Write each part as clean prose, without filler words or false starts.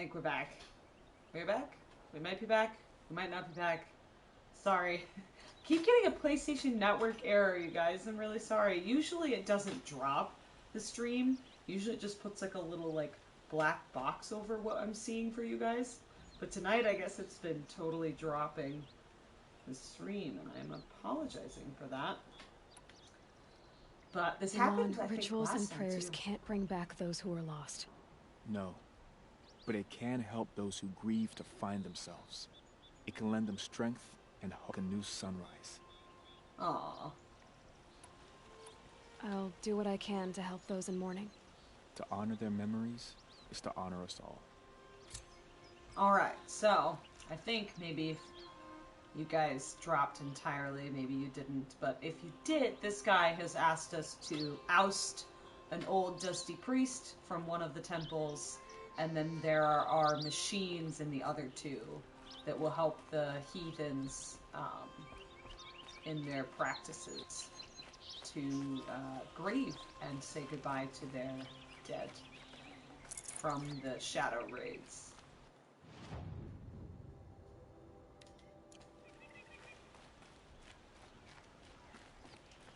think we're back. We're back? We might be back. We might not be back. Sorry. Keep getting a PlayStation Network error, you guys. I'm really sorry. Usually it doesn't drop the stream. Usually it just puts like a little like black box over what I'm seeing for you guys. But tonight I guess it's been totally dropping the stream, and I'm apologizing for that. But this happened, I think, rituals last and time, prayers too. can't bring back those who are lost. No, but it can help those who grieve to find themselves. It can lend them strength and hope a new sunrise. Aww. I'll do what I can to help those in mourning. To honor their memories is to honor us all. Alright, so I think maybe if you guys dropped entirely, maybe you didn't, but if you did, this guy has asked us to oust an old dusty priest from one of the temples, and then there are machines in the other two that will help the heathens in their practices to grieve and say goodbye to their dead from the shadow raids.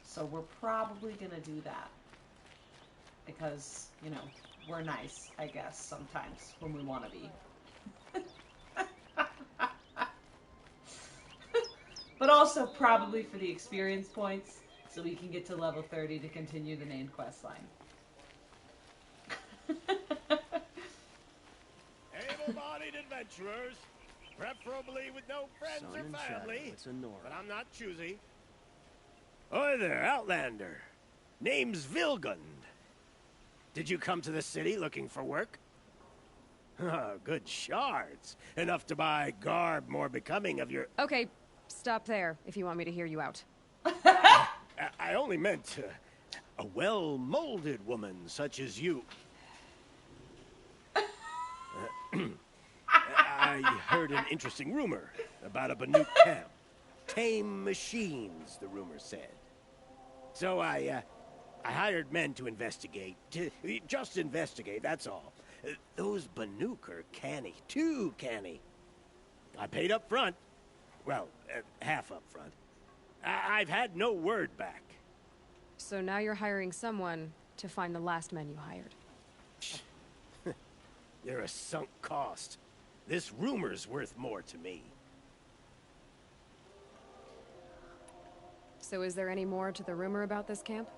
So we're probably gonna do that. Because, you know, we're nice, I guess, sometimes when we want to be. But also probably for the experience points, so we can get to level 30 to continue the main quest line. Able-bodied adventurers, preferably with no friends or family, but I'm not choosy. Oi there, Outlander. Name's Vilgund. Did you come to the city looking for work? Good shards. Enough to buy garb more becoming of your... Okay, stop there if you want me to hear you out. I only meant a well-molded woman such as you. I heard an interesting rumor about a Banuk camp. Tame machines, the rumor said. So I hired men to investigate. Just investigate, that's all. Those Banuk are canny. Too canny. I paid up front. Well, half up front. I've had no word back. So now you're hiring someone to find the last men you hired. They're a sunk cost. This rumor's worth more to me. So is there any more to the rumor about this camp?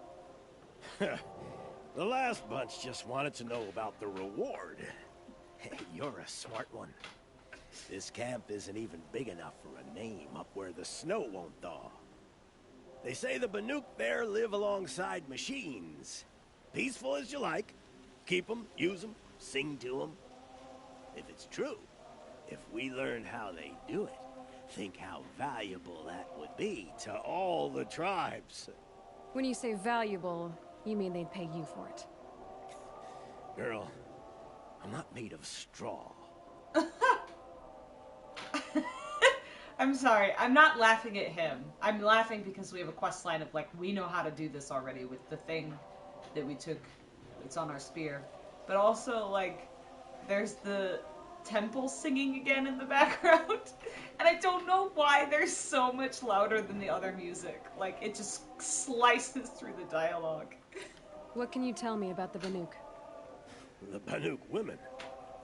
The last bunch just wanted to know about the reward. Hey, you're a smart one. This camp isn't even big enough for a name up where the snow won't thaw. They say the Banuk there live alongside machines. Peaceful as you like. Keep them, use them, sing to them. If it's true, if we learn how they do it, think how valuable that would be to all the tribes. When you say valuable, you mean they'd pay you for it. Girl, I'm not made of straw. I'm sorry, I'm not laughing at him. I'm laughing because we have a quest line of, like, we know how to do this already with the thing that we took. It's on our spear. But also, like, there's the temple singing again in the background. And I don't know why they're so much louder than the other music. Like, it just slices through the dialogue. What can you tell me about the Banuk? The Banuk women.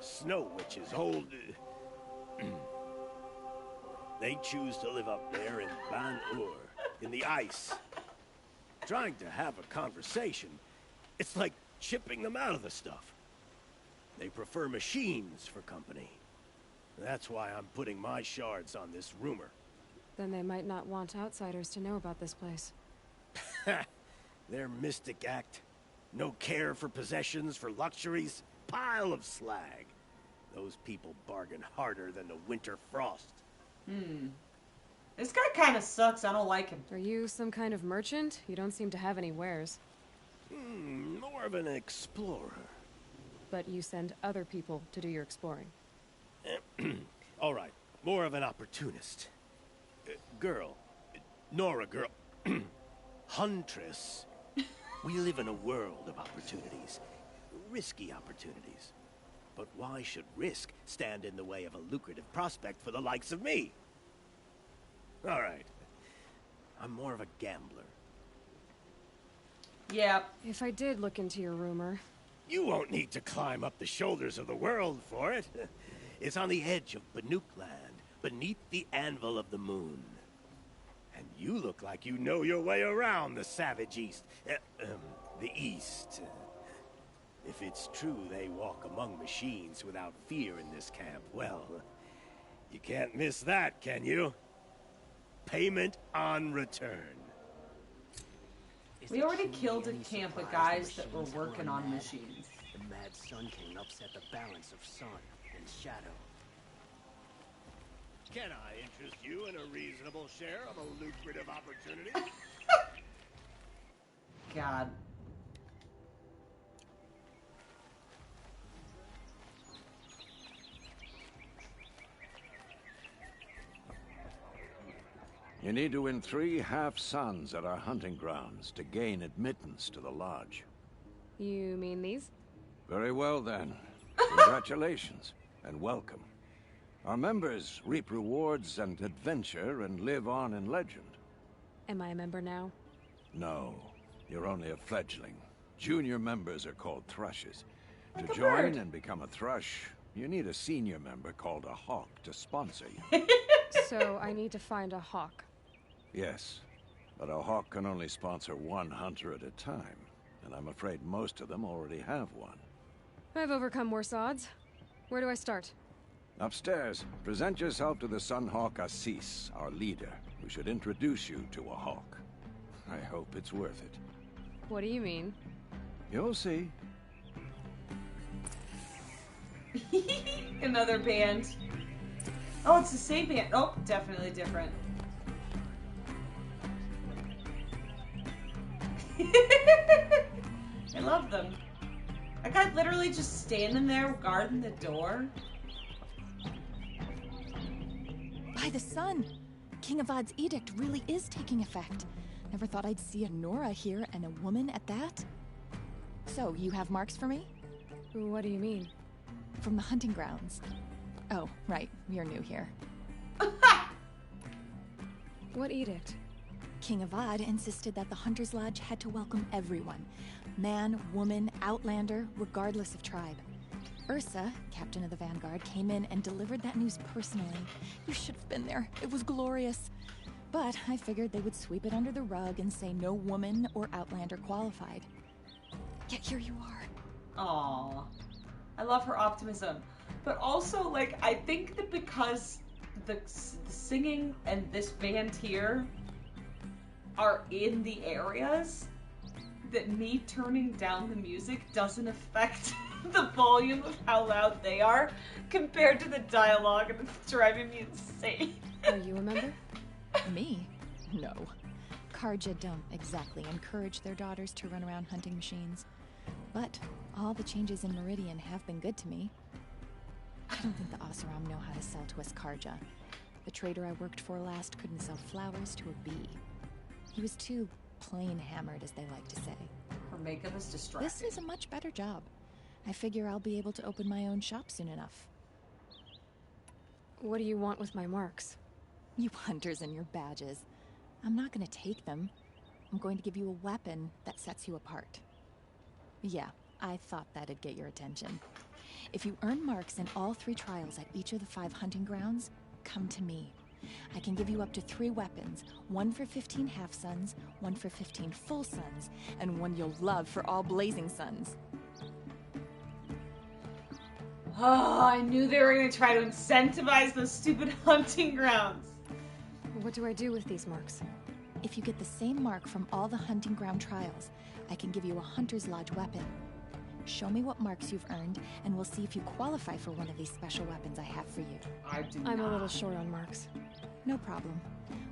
Snow witches hold... They choose to live up there in Ban-Ur, in the ice. Trying to have a conversation, it's like chipping them out of the stuff. They prefer machines for company. That's why I'm putting my shards on this rumor. Then they might not want outsiders to know about this place. Their mystic act. No care for possessions, for luxuries. Pile of slag. Those people bargain harder than the winter frost. This guy kind of sucks. I don't like him. Are you some kind of merchant? You don't seem to have any wares. More of an explorer. But you send other people to do your exploring. All right, more of an opportunist. Girl. Nora, girl. Huntress. We live in a world of opportunities. Risky opportunities. But why should risk stand in the way of a lucrative prospect for the likes of me? All right. I'm more of a gambler. Yeah. If I did look into your rumor... You won't need to climb up the shoulders of the world for it. It's on the edge of Banuk land, beneath the anvil of the moon. And you look like you know your way around the savage east. The east. If it's true they walk among machines without fear in this camp, well, you can't miss that, can you? Payment on return. We already killed at camp of guys that were working on machines. The mad Sun King upset the balance of sun and shadow. Can I interest you in a reasonable share of a lucrative opportunity? God. You need to win 3 half-suns at our hunting grounds to gain admittance to the lodge. You mean these? Very well, then. Congratulations, and welcome. Our members reap rewards and adventure and live on in legend. Am I a member now? No, you're only a fledgling. Junior members are called thrushes. Like To a join bird. and become a thrush, you need a senior member called a hawk to sponsor you. So I need to find a hawk. Yes, but a hawk can only sponsor 1 hunter at a time, and I'm afraid most of them already have one. I've overcome worse odds. Where do I start? Upstairs, present yourself to the Sunhawk Assis, our leader, who should introduce you to a hawk. I hope it's worth it. What do you mean? You'll see. Another band. Oh, it's the same band. Oh, definitely different. I love them. That guy literally just standing there guarding the door. By the sun! King Avad's edict really is taking effect. Never thought I'd see a Nora here, and a woman at that. So, you have marks for me? What do you mean? From the hunting grounds. Oh, right. You're new here. What edict? King Avad insisted that the Hunter's Lodge had to welcome everyone. Man, woman, outlander, regardless of tribe. Ursa, captain of the Vanguard, came in and delivered that news personally. You should have been there. It was glorious. But I figured they would sweep it under the rug and say no woman or outlander qualified. Yet here you are. Aww. I love her optimism. But also, like, I think that because the singing and this band here are in the areas, that me turning down the music doesn't affect the volume of how loud they are compared to the dialogue, and it's driving me insane. Are you a member? Me? No. Karja don't exactly encourage their daughters to run around hunting machines. But all the changes in Meridian have been good to me. I don't think the Oseram know how to sell to us Karja. The trader I worked for last couldn't sell flowers to a bee. He was too plain hammered, as they like to say. Her makeup is distracting. This is a much better job. I figure I'll be able to open my own shop soon enough. What do you want with my marks? You hunters and your badges. I'm not going to take them. I'm going to give you a weapon that sets you apart. Yeah, I thought that'd get your attention. If you earn marks in all 3 trials at each of the 5 hunting grounds, come to me. I can give you up to 3 weapons, 1 for 15 half-suns, 1 for 15 full suns, and 1 you'll love for all blazing suns. Oh, I knew they were going to try to incentivize those stupid hunting grounds. What do I do with these marks? If you get the same mark from all the hunting ground trials, I can give you a Hunter's Lodge weapon. Show me what marks you've earned, and we'll see if you qualify for one of these special weapons I have for you. I do I'm not. a little short on marks. No problem.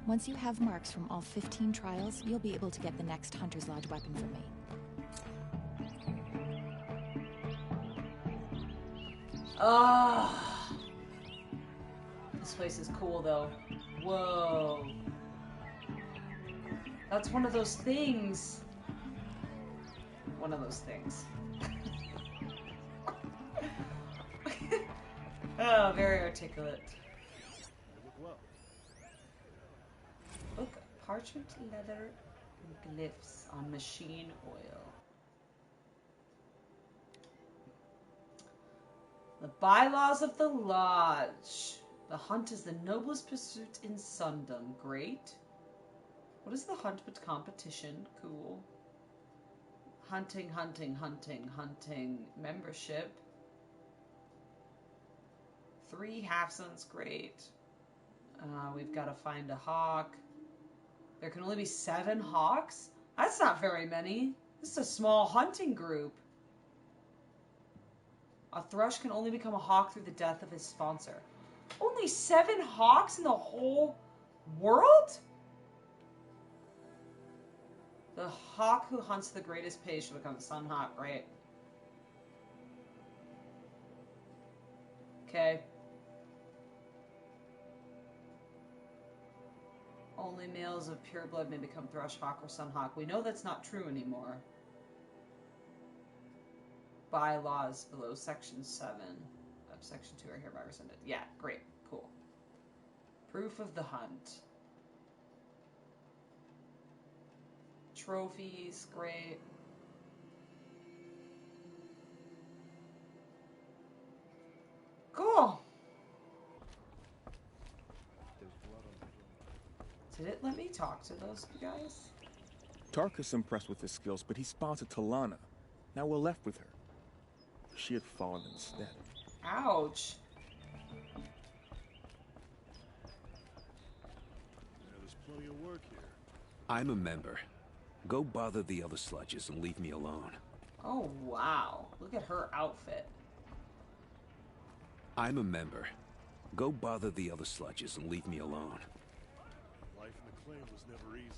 Once you have marks from all 15 trials, you'll be able to get the next Hunter's Lodge weapon from me. Oh. This place is cool, though. Whoa. That's one of those things. One of those things. Oh, very articulate. Look, parchment leather glyphs on machine oil. The bylaws of the lodge. The hunt is the noblest pursuit in Sundom. Great. What is the hunt but competition? Cool. Hunting, hunting, hunting, hunting. Membership. 3 half-cents. Great. We've got to find a hawk. There can only be 7 hawks? That's not very many. This is a small hunting group. A thrush can only become a hawk through the death of his sponsor. Only 7 hawks in the whole world? The hawk who hunts the greatest page should become Sun Hawk, right? Okay. Only males of pure blood may become Thrush Hawk or Sun Hawk. We know that's not true anymore. Bylaws below Section 7 of Section 2 are hereby rescinded. Yeah, great. Cool. Proof of the hunt. Trophies, great. Cool. Did it let me talk to those guys? Tarkus impressed with his skills, but he sponsored Talana. Now we're left with her. She had fallen instead. Ouch. There's plenty of work here. I'm a member. Go bother the other sludges and leave me alone. Oh, wow. Look at her outfit. I'm a member. Go bother the other sludges and leave me alone. Life in the claim was never easy.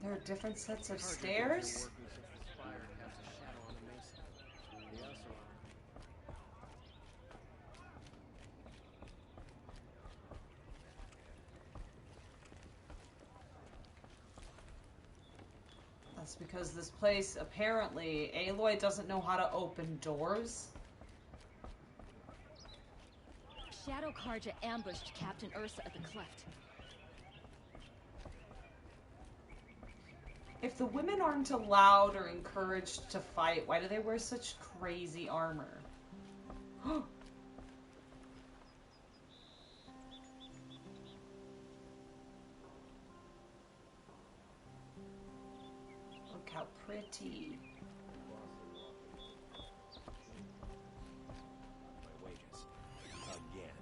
There are different sets of stairs? That's because this place, apparently, Aloy doesn't know how to open doors. Shadow Karja ambushed Captain Ursa at the cleft. If the women aren't allowed or encouraged to fight, why do they wear such crazy armor? Look how pretty. My wages. Again.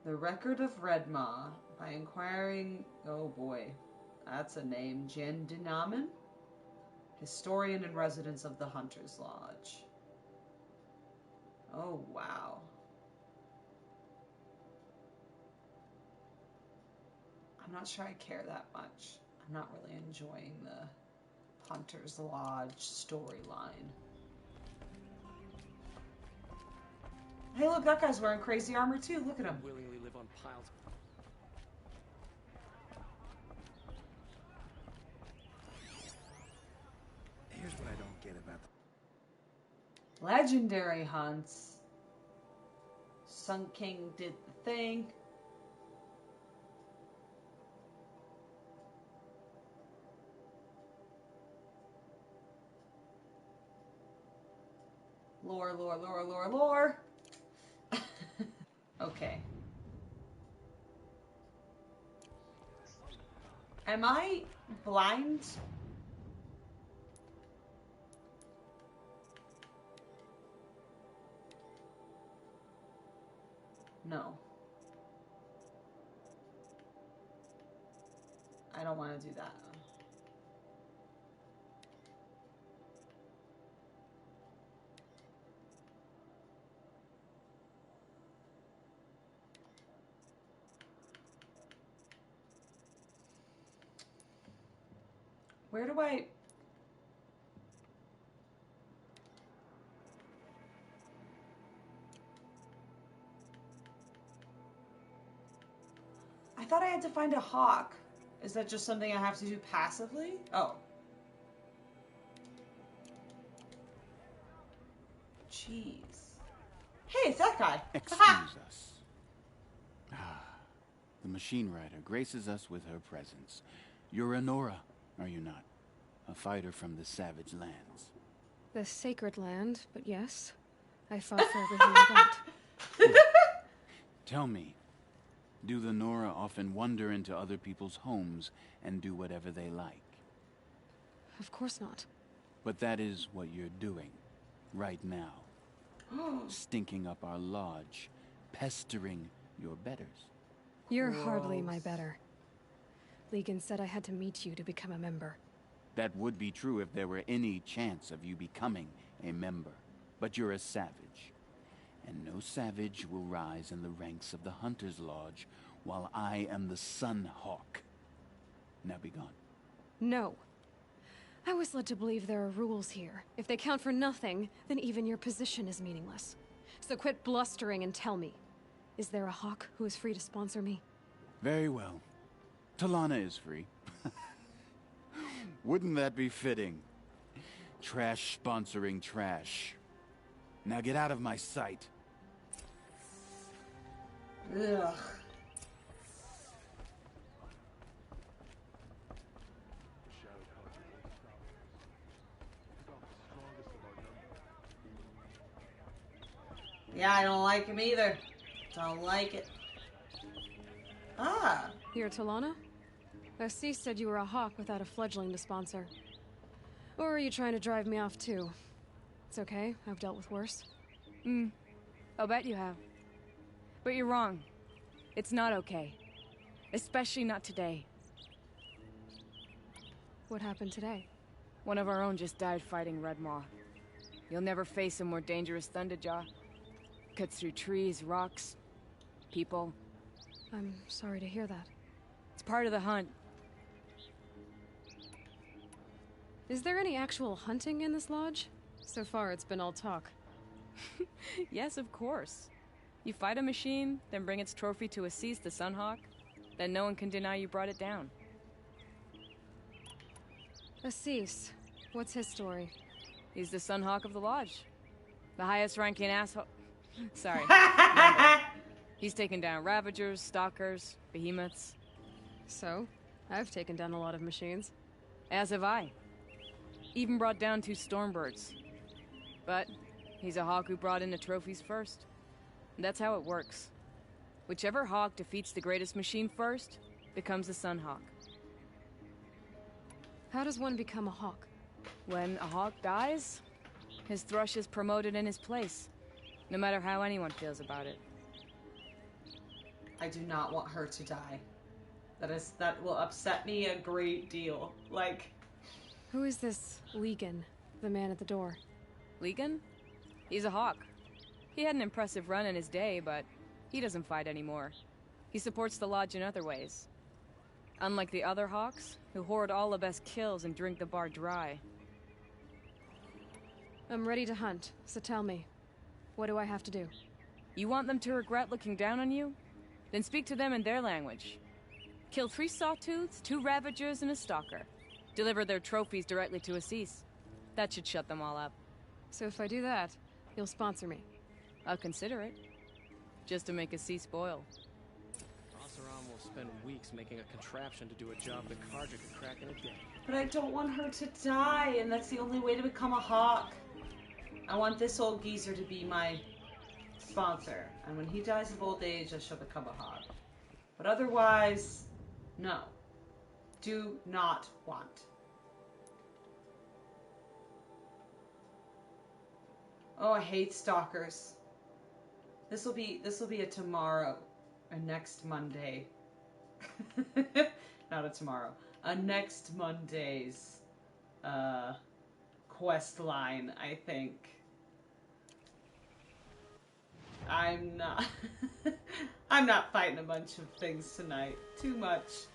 The Record of Redmaw, by inquiring, oh boy, that's a name, Jen Dinaman, historian and resident of the Hunter's Lodge. Oh, wow. I'm not sure I care that much. I'm not really enjoying the Hunter's Lodge storyline. Hey, look, that guy's wearing crazy armor too. Look at him. Willingly live on piles. Here's what I don't get about Legendary hunts. Sun King did the thing. Lore, lore, lore, lore, lore. Okay. Am I blind? No. I don't want to do that. Where do I... had to find a hawk? Is that just something I have to do passively? Oh. Jeez. Hey, it's that guy. Excuse us. The machine rider graces us with her presence. You're Anora, are you not? A fighter from the Savage Lands. The Sacred Land, but yes. I fought for everything I got. Tell me, do the Nora often wander into other people's homes and do whatever they like? Of course not. But that is what you're doing, right now. Stinking up our lodge, pestering your betters. You're hardly my better. Legan said I had to meet you to become a member. That would be true if there were any chance of you becoming a member. But you're a savage. And no savage will rise in the ranks of the Hunter's Lodge while I am the Sun Hawk. Now be gone. No. I was led to believe there are rules here. If they count for nothing, then even your position is meaningless. So quit blustering and tell me. Is there a hawk who is free to sponsor me? Very well. Talana is free. Wouldn't that be fitting? Trash sponsoring trash. Now get out of my sight. Ugh. Yeah, I don't like him either. Don't like it. Ah. You're Talana? Assis said you were a hawk without a fledgling to sponsor. Or are you trying to drive me off too? It's okay, I've dealt with worse. I'll bet you have. But you're wrong. It's not okay. Especially not today. What happened today? One of our own just died fighting Red Maw. You'll never face a more dangerous Thunderjaw. Cuts through trees, rocks, people. I'm sorry to hear that. It's part of the hunt. Is there any actual hunting in this lodge? So far, it's been all talk. Yes, of course. You fight a machine, then bring its trophy to Assis the Sunhawk, then no one can deny you brought it down. Assis, what's his story? He's the Sunhawk of the lodge. The highest ranking asshole... Sorry. He's taken down Ravagers, Stalkers, Behemoths. So, I've taken down a lot of machines. As have I. Even brought down 2 Stormbirds. But he's a hawk who brought in the trophies first. That's how it works. Whichever hawk defeats the greatest machine first becomes a Sunhawk. How does one become a hawk? When a hawk dies, his thrush is promoted in his place, no matter how anyone feels about it. I do not want her to die. That will upset me a great deal. Like... Who is this Legan, the man at the door? Legan? He's a hawk. He had an impressive run in his day, but he doesn't fight anymore. He supports the lodge in other ways. Unlike the other hawks, who hoard all the best kills and drink the bar dry. I'm ready to hunt, so tell me. What do I have to do? You want them to regret looking down on you? Then speak to them in their language. Kill 3 Sawtooths, 2 Ravagers, and a Stalker. Deliver their trophies directly to Assis. That should shut them all up. So if I do that, you'll sponsor me? I'll consider it. Just to make Assis boil. Oseram will spend weeks making a contraption to do a job that Carja could crack in a day. But I don't want her to die, and that's the only way to become a hawk. I want this old geezer to be my sponsor. And when he dies of old age, I shall become a hawk. But otherwise, no. Do not want. Oh, I hate stalkers. This will be a tomorrow, a next Monday. Not a tomorrow. A next Monday's quest line, I think. I'm not fighting a bunch of things tonight. Too much.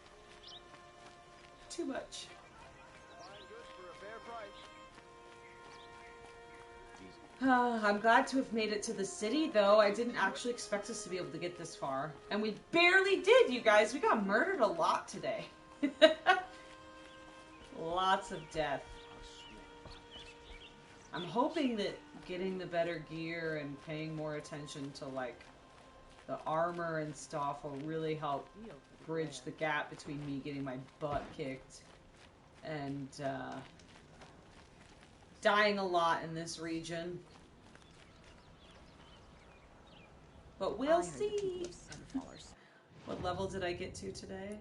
Too much. I'm glad to have made it to the city, though. I didn't actually expect us to be able to get this far. And we barely did, you guys. We got murdered a lot today. Lots of death. I'm hoping that getting the better gear and paying more attention to, like, the armor and stuff will really help bridge the gap between me getting my butt kicked and, dying a lot in this region. But we'll see. What level did I get to today?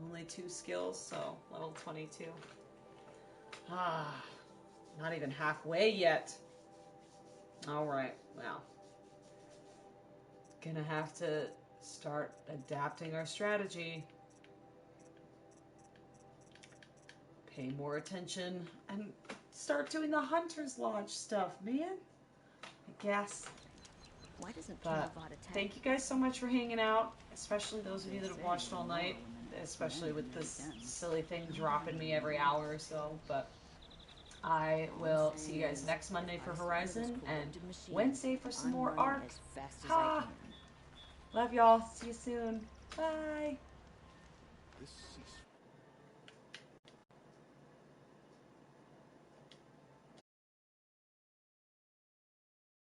Only 2 skills, so level 22. Not even halfway yet. Alright, well. Gonna have to start adapting our strategy. Pay more attention and start doing the Hunter's Lodge stuff, man. I guess. Why doesn't But thank you guys so much for hanging out, especially those of you that have watched all night, especially with this silly thing dropping me every hour or so. But I will see you guys next Monday for Horizon and Wednesday for some more Ark. Ha! Love y'all. See you soon. Bye.